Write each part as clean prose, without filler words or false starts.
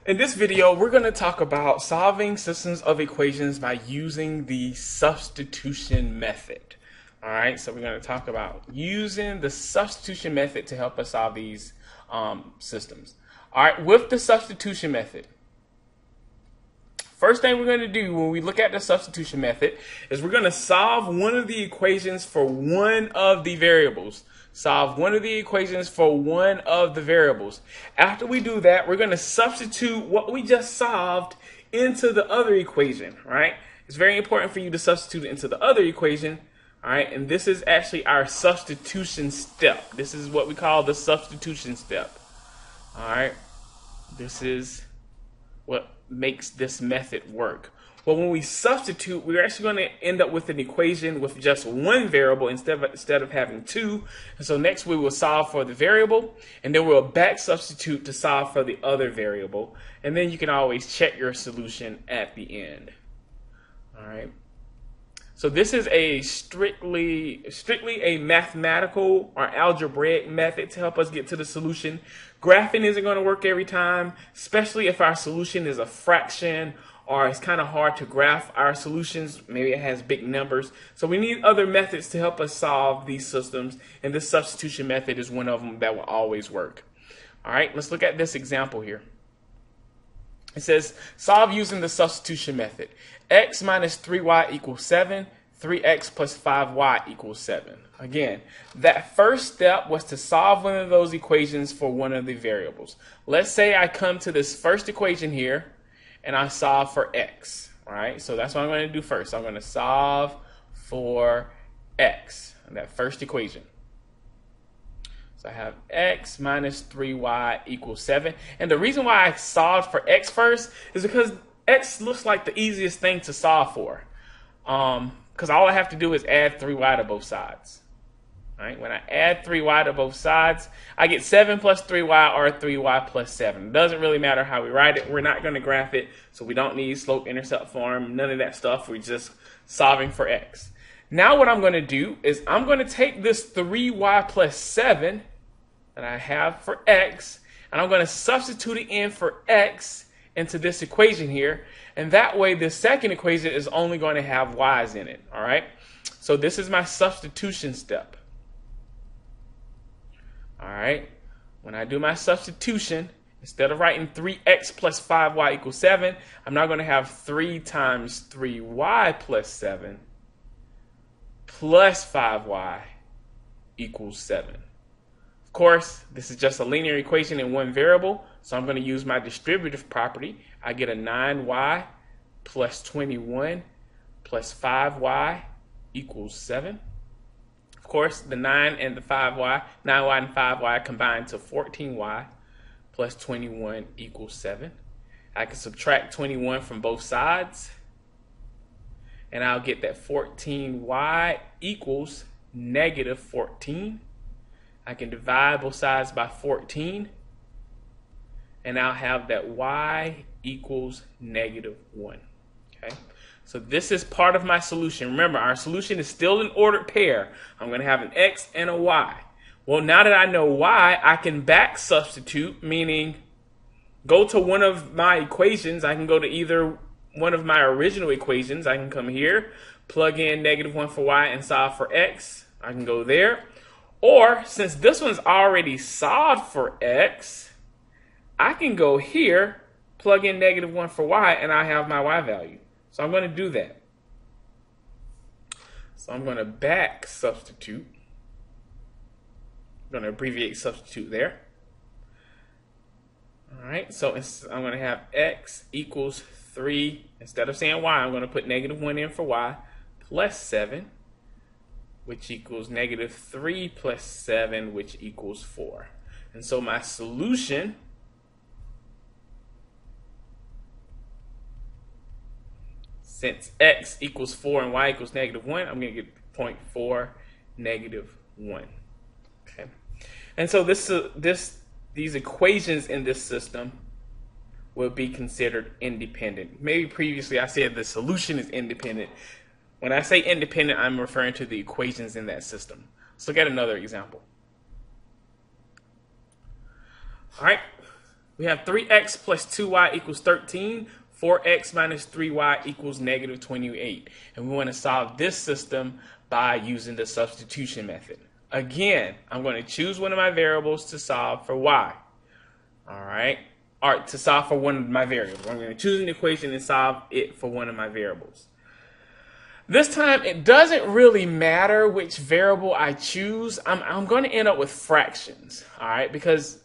In this video, we're going to talk about solving systems of equations by using the substitution method. All right, so we're going to talk about using the substitution method to help us solve these systems. All right, with the substitution method, first thing we're going to do when we look at the substitution method is we're going to solve one of the equations for one of the variables. Solve one of the equations for one of the variables. After we do that, we're going to substitute what we just solved into the other equation, right? It's very important for you to substitute it into the other equation, all right? And this is actually our substitution step. This is what we call the substitution step, all right? This is what makes this method work. Well, when we substitute, we're actually going to end up with an equation with just one variable instead of having two. And so next we will solve for the variable, and then we'll back substitute to solve for the other variable. And then you can always check your solution at the end. All right. So this is a strictly a mathematical or algebraic method to help us get to the solution. Graphing isn't going to work every time, especially if our solution is a fraction or it's kind of hard to graph our solutions. Maybe it has big numbers. So we need other methods to help us solve these systems, and this substitution method is one of them that will always work. All right, let's look at this example here. It says, solve using the substitution method. X minus 3y equals 7. 3x plus 5y equals 7. Again, that first step was to solve one of those equations for one of the variables. Let's say I come to this first equation here, and I solve for x, all right? So that's what I'm going to do first. I'm going to solve for x, that first equation. So I have x minus 3y equals 7. And the reason why I solved for x first is because x looks like the easiest thing to solve for. Because all I have to do is add 3y to both sides. All right, when I add 3y to both sides, I get 7 plus 3y or 3y plus 7. It doesn't really matter how we write it. We're not going to graph it, so we don't need slope-intercept form, none of that stuff. We're just solving for x. Now what I'm going to do is I'm going to take this 3y plus 7 that I have for x, and I'm going to substitute it in for x into this equation here. And that way, this second equation is only going to have y's in it, all right? So this is my substitution step. All right, when I do my substitution, instead of writing 3x plus 5y equals 7, I'm now going to have 3 times 3y plus 7 plus 5y equals 7. Of course, this is just a linear equation in one variable, so I'm going to use my distributive property. I get a 9y plus 21 plus 5y equals 7. Of course, the 9 and the 5y, 9y and 5y combine to 14y plus 21 equals 7. I can subtract 21 from both sides, and I'll get that 14y equals negative 14. I can divide both sides by 14, and I'll have that y equals negative 1. Okay? So this is part of my solution. Remember, our solution is still an ordered pair. I'm going to have an x and a y. Well, now that I know y, I can back substitute, meaning go to one of my equations. I can go to either one of my original equations. I can come here, plug in negative 1 for y, and solve for x. I can go there. Or, since this one's already solved for x, I can go here, plug in negative 1 for y, and I have my y value. So I'm going to do that. So I'm going to back substitute. I'm going to abbreviate substitute there. All right, so I'm going to have x equals 3. Instead of saying y, I'm going to put negative 1 in for y, plus 7, which equals negative 3 plus 7, which equals 4. And so my solution since x equals 4 and y equals negative 1, I'm going to get 0.4, negative 1. Okay, and so these equations in this system will be considered independent. Maybe previously I said the solution is independent. When I say independent, I'm referring to the equations in that system. Let's look at another example. All right, We have 3x plus 2y equals 13. 4x minus 3y equals negative 28. And we want to solve this system by using the substitution method. Again, I'm going to choose one of my variables to solve for y. All right. Or to solve for one of my variables. I'm going to choose an equation and solve it for one of my variables. This time, it doesn't really matter which variable I choose. I'm going to end up with fractions, all right, because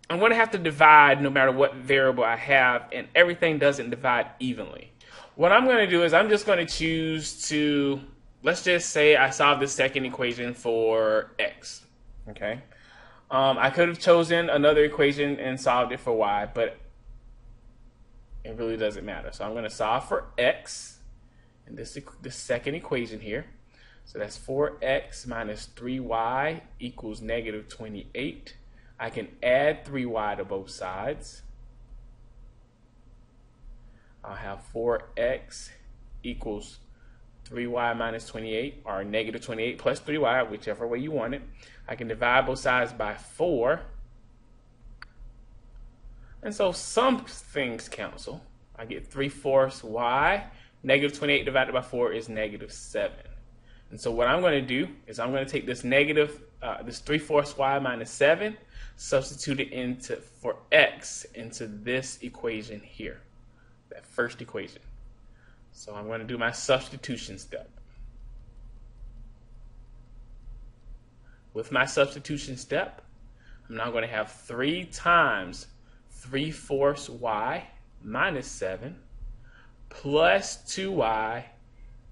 I'm going to have to divide no matter what variable I have, and everything doesn't divide evenly. What I'm going to do is I'm just going to choose to, let's just say I solve the second equation for x, okay? I could have chosen another equation and solved it for y, but it really doesn't matter. So I'm going to solve for x. And this the second equation here. So that's 4x minus 3y equals negative 28. I can add 3y to both sides. I'll have 4x equals 3y minus 28, or negative 28 plus 3y, whichever way you want it. I can divide both sides by 4. And so some things cancel. I get 3/4 y. Negative 28 divided by 4 is negative 7. And so what I'm going to do is I'm going to take this negative, this 3/4 y minus 7, substitute it for x into this equation here, that first equation. So I'm going to do my substitution step. With my substitution step, I'm now going to have 3 times 3/4 y minus 7 plus 2y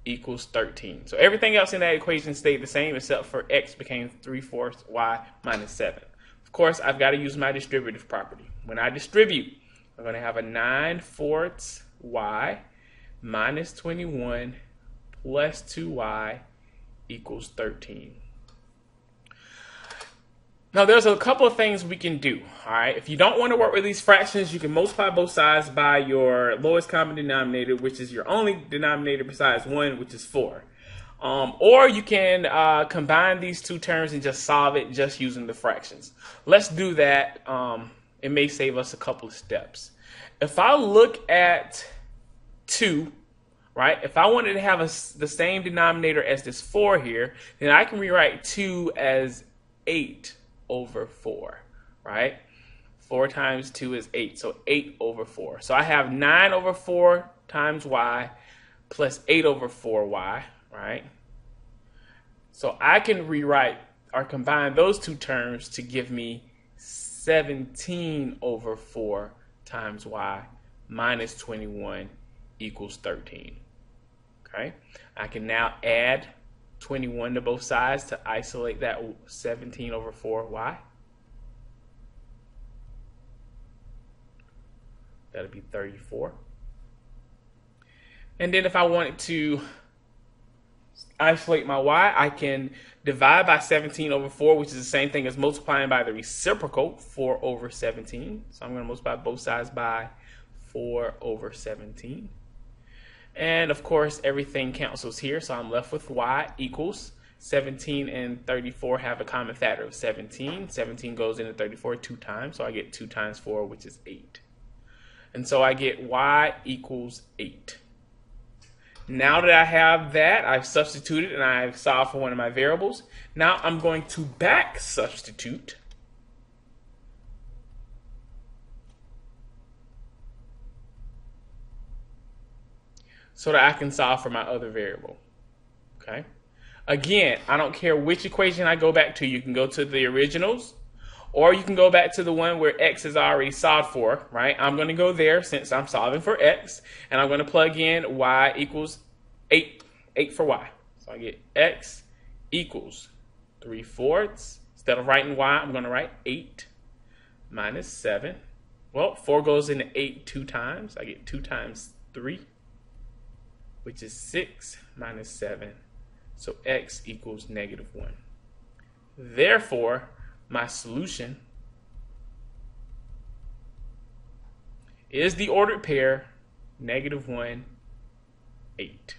equals 13. So everything else in that equation stayed the same except for x became 3/4 y minus 7. Of course, I've got to use my distributive property. When I distribute, I'm going to have a 9/4 y minus 21 plus 2y equals 13. Now, there's a couple of things we can do, all right? If you don't want to work with these fractions, you can multiply both sides by your lowest common denominator, which is your only denominator besides 1, which is 4. Or you can combine these two terms and just solve it just using the fractions. Let's do that. It may save us a couple of steps. If I look at 2, right, if I wanted to have the same denominator as this 4 here, then I can rewrite 2 as 8 over 4, right? 4 times 2 is 8, so 8 over 4. So I have 9 over 4 times y plus 8 over 4y, right? So I can rewrite or combine those two terms to give me 17 over 4 times y minus 21 equals 13, okay? I can now add 21 to both sides to isolate that 17 over 4y. That'll be 34. And then if I wanted to isolate my y, I can divide by 17 over 4, which is the same thing as multiplying by the reciprocal, 4 over 17. So I'm going to multiply both sides by 4 over 17. And of course, everything cancels here, so I'm left with y equals 17 and 34 have a common factor of 17. 17 goes into 34 2 times, so I get 2 times 4, which is 8. And so I get y equals 8. Now that I have that, I've substituted and I've solved for one of my variables. Now I'm going to back substitute. So that I can solve for my other variable, okay? Again, I don't care which equation I go back to. You can go to the originals, or you can go back to the one where x is already solved for, right? I'm going to go there since I'm solving for x, and I'm going to plug in y equals 8, 8 for y. So I get x equals 3/4. Instead of writing y, I'm going to write 8 minus 7. Well, 4 goes into 8 2 times. I get 2 times 3. Which is 6 minus 7. So x equals negative 1. Therefore, my solution is the ordered pair negative 1, 8.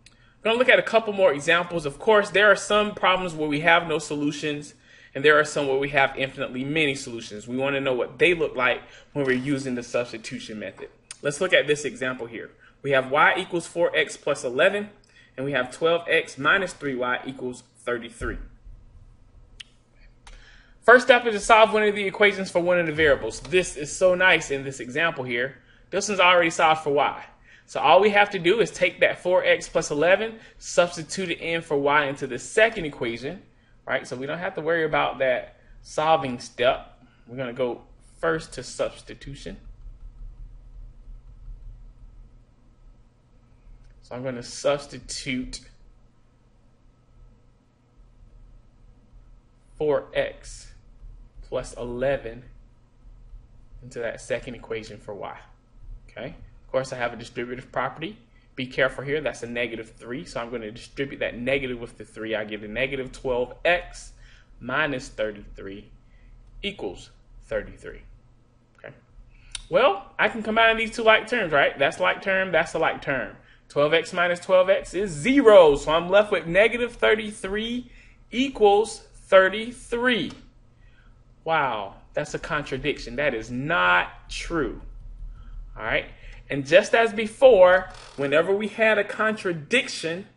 I'm going to look at a couple more examples. Of course, there are some problems where we have no solutions, And there are some where we have infinitely many solutions. We want to know what they look like when we're using the substitution method. Let's look at this example here. We have y equals 4x plus 11, and we have 12x minus 3y equals 33. First step is to solve one of the equations for one of the variables. This is so nice in this example here. This one's already solved for y. So all we have to do is take that 4x plus 11, substitute it in for y into the second equation, right? So we don't have to worry about that solving step. We're going to go first to substitution. So I'm going to substitute 4x plus 11 into that second equation for y. Okay. Of course, I have a distributive property. Be careful here. That's a -3. So I'm going to distribute that negative with the 3. I get a negative 12x minus 33 equals 33. Okay. Well, I can combine these two like terms, right? That's like term. That's a like term. 12x minus 12x is 0. So I'm left with negative 33 equals 33. Wow, that's a contradiction. That is not true. All right. And just as before, whenever we had a contradiction,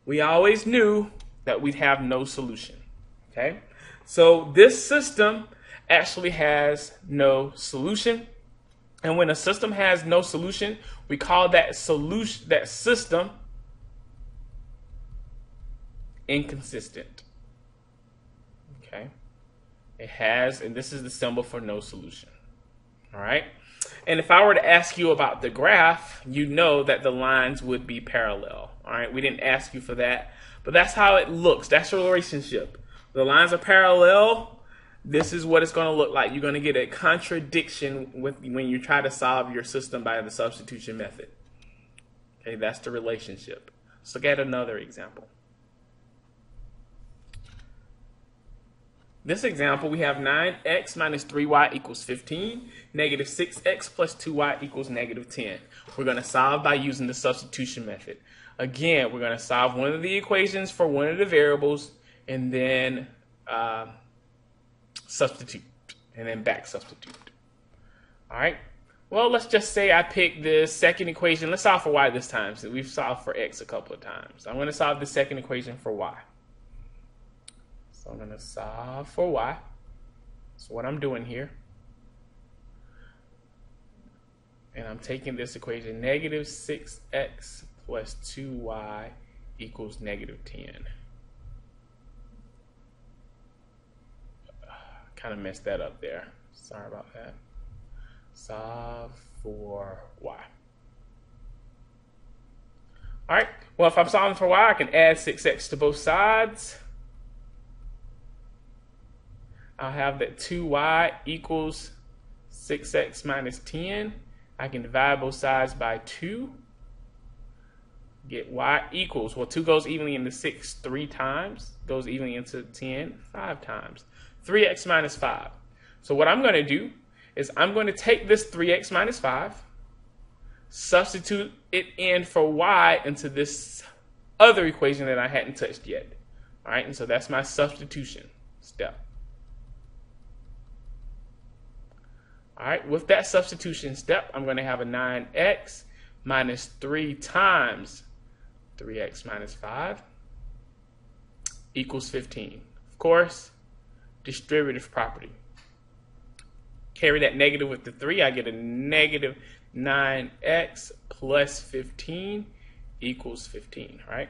we always knew that we'd have no solution. Okay. So this system actually has no solution. And when a system has no solution, we call that system inconsistent. Okay. It has, and this is the symbol for no solution. All right. And if I were to ask you about the graph, you know that the lines would be parallel. All right. We didn't ask you for that, but that's how it looks. That's your relationship. The lines are parallel. This is what it's going to look like. You're going to get a contradiction when you try to solve your system by the substitution method. Okay. That's the relationship. Let's look at another example. This example, we have 9x minus 3y equals 15, negative 6x plus 2y equals negative 10. We're going to solve by using the substitution method. Again, we're going to solve one of the equations for one of the variables and then substitute and then back substitute. All right. Well, let's just say I pick the second equation. Let's solve for y this time. So we've solved for x a couple of times. I'm going to solve the second equation for y. So I'm going to solve for y. So what I'm doing here, and I'm taking this equation, negative 6x plus 2y equals negative 10. Kind of messed that up there. Sorry about that. Solve for y. All right. Well, if I'm solving for y, I can add 6x to both sides. I'll have that 2y equals 6x minus 10. I can divide both sides by 2. Get y equals, well, 2 goes evenly into 6 3 times. Goes evenly into 10 5 times. 3x minus 5. So what I'm going to do is I'm going to take this 3x minus 5, substitute it in for y into this other equation that I hadn't touched yet. All right, and so that's my substitution step. All right, with that substitution step, I'm going to have a 9x minus 3 times 3x minus 5 equals 15. Of course, distributive property. Carry that negative with the 3, I get a negative 9x plus 15 equals 15, right?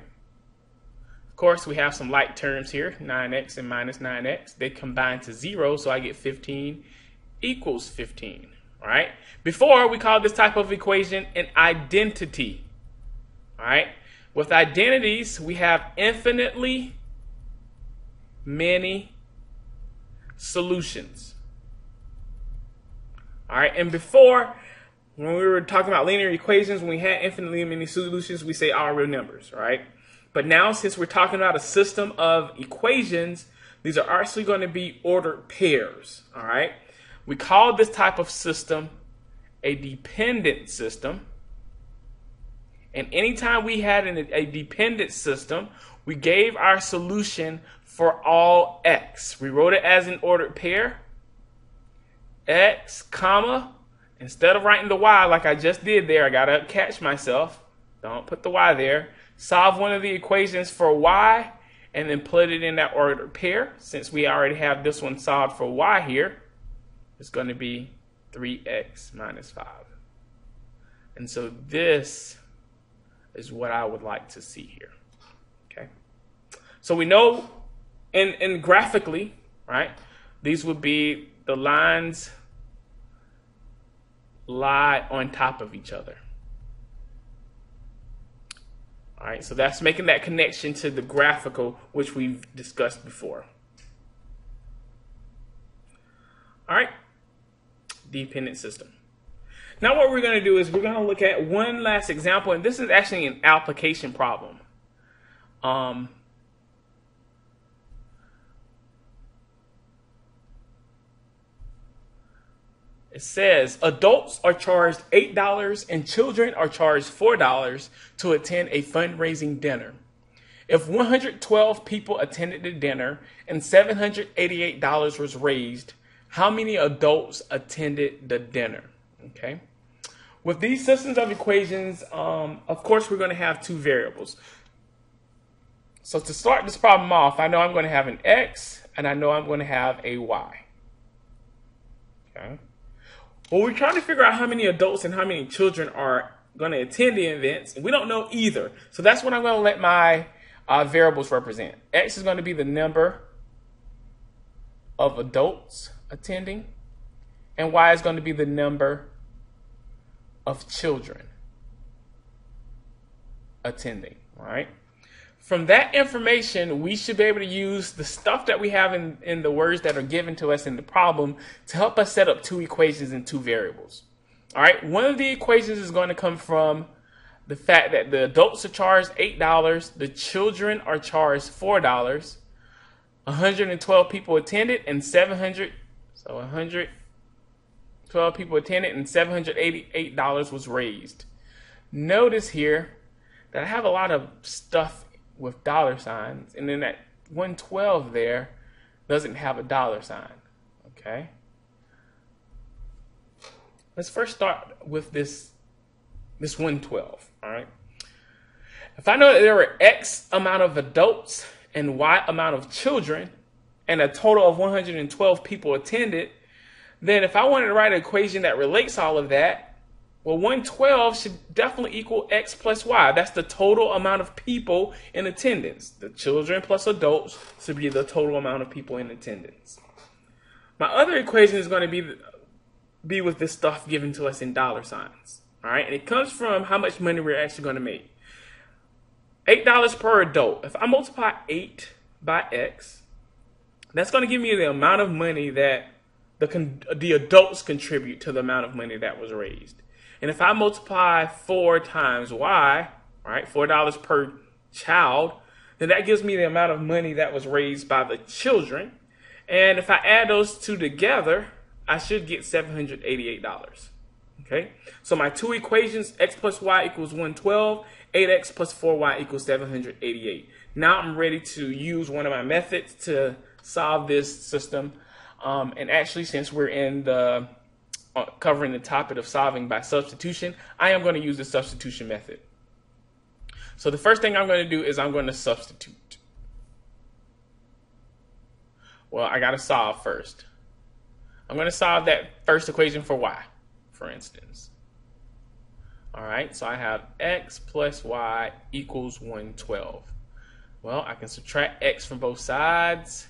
Of course, we have some like terms here, 9x and minus 9x. They combine to 0, so I get 15 equals 15, all right? Before, we called this type of equation an identity, all right? With identities, we have infinitely many solutions, all right? And before, when we were talking about linear equations, when we had infinitely many solutions, we say all real numbers, right? But now, since we're talking about a system of equations, these are actually going to be ordered pairs, all right? We call this type of system a dependent system. And anytime we had a dependent system, we gave our solution for all x. We wrote it as an ordered pair. X, comma, instead of writing the y like I just did there, I gotta catch myself. Don't put the y there. Solve one of the equations for y and then put it in that ordered pair. Since we already have this one solved for y here, it's going to be 3x minus 5. And so this is what I would like to see here. Okay. So we know in graphically, right, these would be the lines lie on top of each other. All right, so that's making that connection to the graphical, which we've discussed before. All right, dependent system. Now what we're going to do is we're going to look at one last example, and this is actually an application problem. It says adults are charged $8 and children are charged $4 to attend a fundraising dinner. If 112 people attended the dinner and $788 was raised, how many adults attended the dinner? Okay. With these systems of equations, of course, we're going to have two variables. So to start this problem off, I know I'm going to have an x and I know I'm going to have a y. Okay. Well, we're trying to figure out how many adults and how many children are going to attend the events. And we don't know either. So that's what I'm going to let my variables represent. X is going to be the number of adults attending. And Y is going to be the number of children attending. All right. From that information, we should be able to use the stuff that we have in the words that are given to us in the problem to help us set up two equations and two variables. All right, one of the equations is going to come from the fact that the adults are charged $8, the children are charged $4, 112 people attended, and 112 people attended, and $788 was raised. Notice here that I have a lot of stuff with dollar signs, and then that 112 there doesn't have a dollar sign. Okay, let's first start with this 112. All right, if I know that there were X amount of adults and Y amount of children and a total of 112 people attended, then if I wanted to write an equation that relates all of that, well, 112 should definitely equal X plus Y. That's the total amount of people in attendance. The children plus adults should be the total amount of people in attendance. My other equation is going to be with this stuff given to us in dollar signs. All right, and it comes from how much money we're actually going to make. $8 per adult. If I multiply 8 by X, that's going to give me the amount of money that the adults contribute to the amount of money that was raised. And if I multiply 4 times Y, all right, $4 per child, then that gives me the amount of money that was raised by the children. And if I add those two together, I should get $788. Okay, so my two equations, X plus Y equals 112, 8X plus 4Y equals 788. Now I'm ready to use one of my methods to solve this system. And actually, since we're in the covering the topic of solving by substitution, I am going to use the substitution method. So the first thing I'm going to do is I'm going to substitute. Well, I got to solve first. I'm going to solve that first equation for Y, for instance. All right, so I have X plus Y equals 112. Well, I can subtract X from both sides.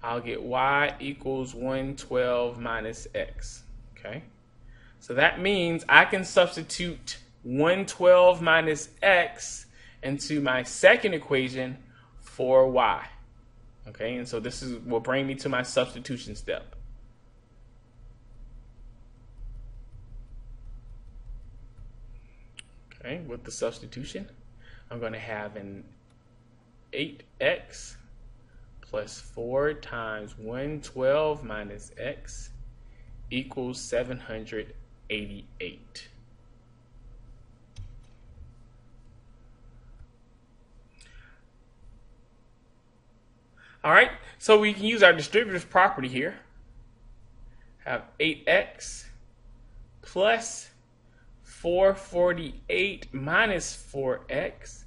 I'll get Y equals 112 minus X. Okay, so that means I can substitute 112 minus X into my second equation for Y. Okay, and so this will bring me to my substitution step. Okay, with the substitution, I'm going to have an 8X plus 4 times 112 minus X equals 788. All right, so we can use our distributive property here. Have 8x plus 448 minus 4x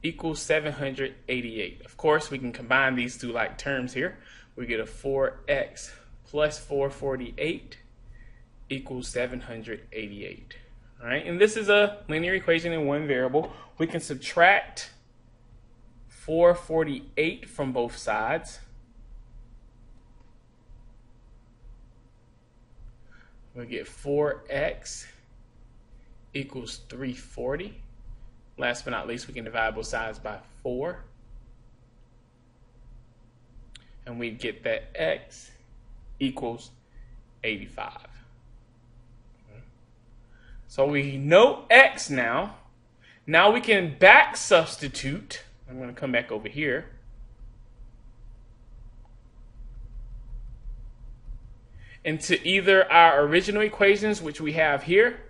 equals 788. Of course, we can combine these two like terms here. We get a 4x plus 448 equals 788. All right, and this is a linear equation in one variable. We can subtract 448 from both sides. We'll get 4x equals 340. Last but not least, we can divide both sides by 4. And we get that x equals 85. So we know x now. Now we can back substitute. I'm going to come back over here. Into either our original equations, which we have here,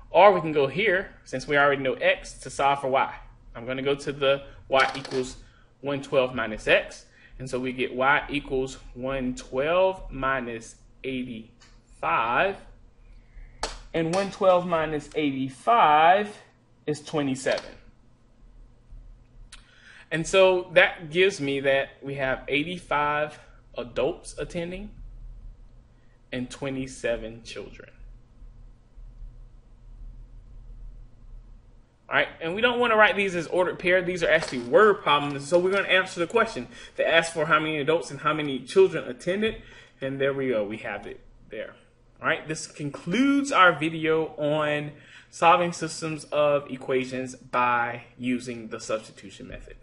or we can go here, since we already know x, to solve for y. I'm going to go to the y equals 112 minus x. And so we get y equals 112 minus 85. And 112 minus 85 is 27. And so that gives me that we have 85 adults attending and 27 children. All right, and we don't want to write these as ordered pair. These are actually word problems. So we're going to answer the question that asks for how many adults and how many children attended. And there we go. We have it there. All right, this concludes our video on solving systems of equations by using the substitution method.